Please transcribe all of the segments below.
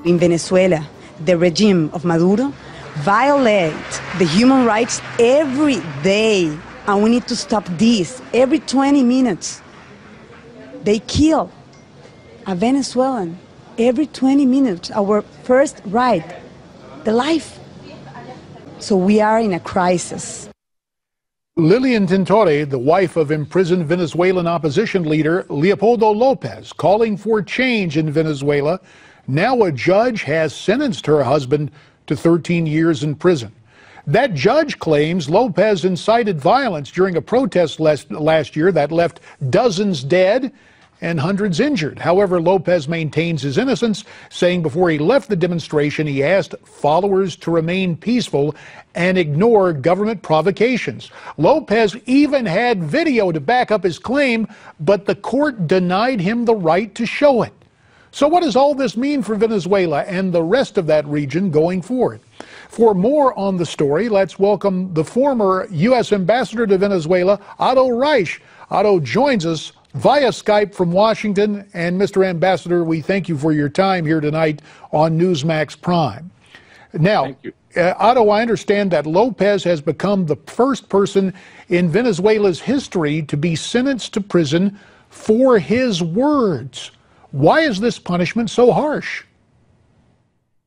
in Venezuela, the regime of Maduro, violate the human rights every day. And we need to stop this. Every 20 minutes, they kill a Venezuelan. Every 20 minutes, our first right, the life. So we are in a crisis. Lilian Tintori, the wife of imprisoned Venezuelan opposition leader Leopoldo Lopez, calling for change in Venezuela. Now a judge has sentenced her husband to 13 years in prison. That judge claims Lopez incited violence during a protest last year that left dozens dead and hundreds injured. However, Lopez maintains his innocence, saying before he left the demonstration, he asked followers to remain peaceful and ignore government provocations. Lopez even had video to back up his claim, but the court denied him the right to show it. So what does all this mean for Venezuela and the rest of that region going forward? For more on the story, let's welcome the former U.S. Ambassador to Venezuela, Otto Reich. Otto joins us via Skype from Washington. And Mr. Ambassador, we thank you for your time here tonight on Newsmax Prime. Now, thank you. Otto, I understand that Lopez has become the first person in Venezuela's history to be sentenced to prison for his words. Why is this punishment so harsh?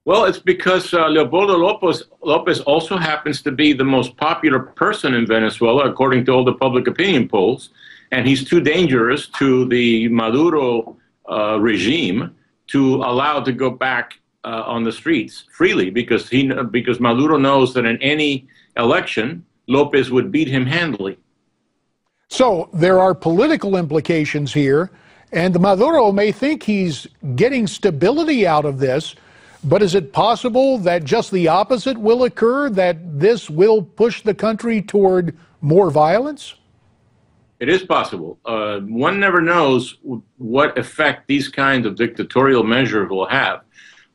Well, it's because Leopoldo Lopez also happens to be the most popular person in Venezuela, according to all the public opinion polls. And he's too dangerous to the Maduro regime to allow to go back on the streets freely, because Maduro knows that in any election, Lopez would beat him handily. So there are political implications here, and Maduro may think he's getting stability out of this, but is it possible that just the opposite will occur, that this will push the country toward more violence? It is possible. One never knows what effect these kinds of dictatorial measures will have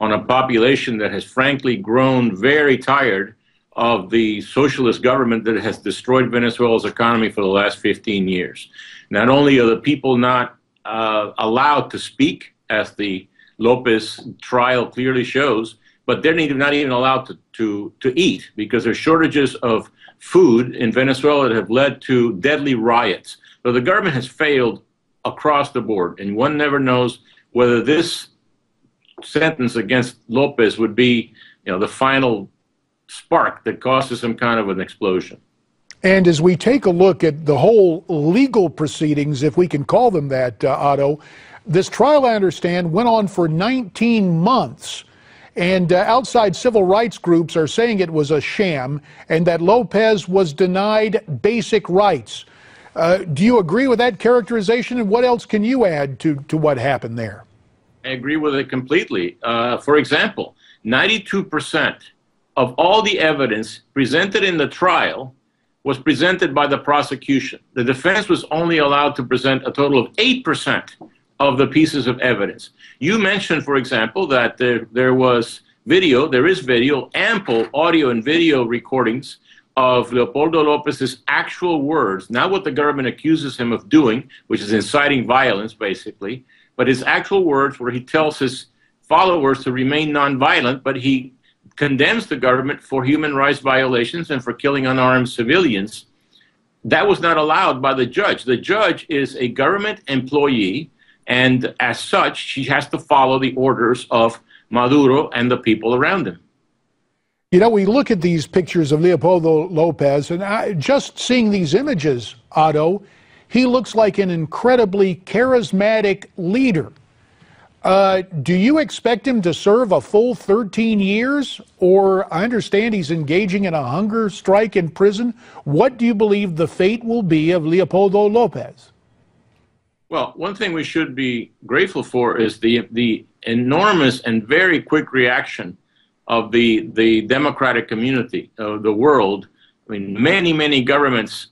on a population that has frankly grown very tired of the socialist government that has destroyed Venezuela's economy for the last 15 years. Not only are the people not allowed to speak, as the Lopez trial clearly shows, but they're not even allowed to eat, because there's shortages of food in Venezuela that have led to deadly riots. So the government has failed across the board, and one never knows whether this sentence against Lopez would be, the final spark that causes some kind of an explosion. And as we take a look at the whole legal proceedings, if we can call them that, Otto, this trial, I understand, went on for 19 months. And outside civil rights groups are saying it was a sham and that Lopez was denied basic rights. Do you agree with that characterization? And what else can you add to what happened there? I agree with it completely. For example, 92% of all the evidence presented in the trial was presented by the prosecution. The defense was only allowed to present a total of 8% of the pieces of evidence. You mentioned, for example, that there was video, there is video, ample audio and video recordings of Leopoldo Lopez's actual words, not what the government accuses him of doing, which is inciting violence, basically, but his actual words where he tells his followers to remain nonviolent, but he condemns the government for human rights violations and for killing unarmed civilians. That was not allowed by the judge. The judge is a government employee, and as such, she has to follow the orders of Maduro and the people around him. We look at these pictures of Leopoldo Lopez, and just seeing these images, Otto, he looks like an incredibly charismatic leader. Do you expect him to serve a full 13 years? Or I understand he's engaging in a hunger strike in prison. What do you believe the fate will be of Leopoldo Lopez? Well, one thing we should be grateful for is the enormous and very quick reaction of the democratic community of the world. I mean, many governments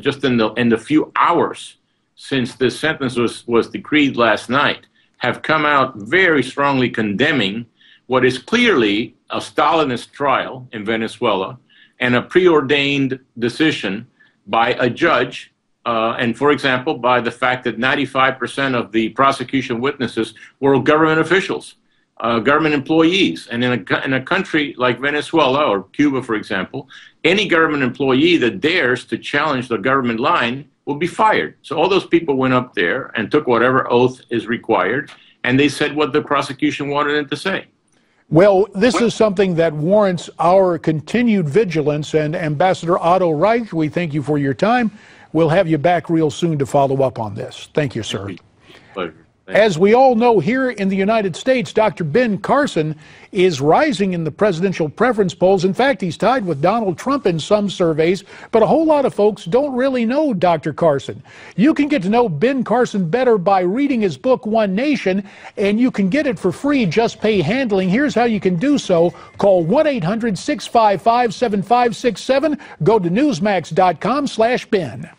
just in the few hours since this sentence was decreed last night have come out very strongly condemning what is clearly a Stalinist trial in Venezuela and a preordained decision by a judge. And, for example, by the fact that 95% of the prosecution witnesses were government officials. government employees. And in a country like Venezuela or Cuba, for example, any government employee that dares to challenge the government line will be fired. So all those people went up there and took whatever oath is required, and they said what the prosecution wanted them to say. Well, this is something that warrants our continued vigilance. And Ambassador Otto Reich, we thank you for your time. We'll have you back real soon to follow up on this. Thank you, sir. Pleasure. As we all know, here in the United States, Dr. Ben Carson is rising in the presidential preference polls. In fact, he's tied with Donald Trump in some surveys, but a whole lot of folks don't really know Dr. Carson. You can get to know Ben Carson better by reading his book, One Nation, and you can get it for free. Just pay handling. Here's how you can do so. Call 1-800-655-7567. Go to newsmax.com/Ben.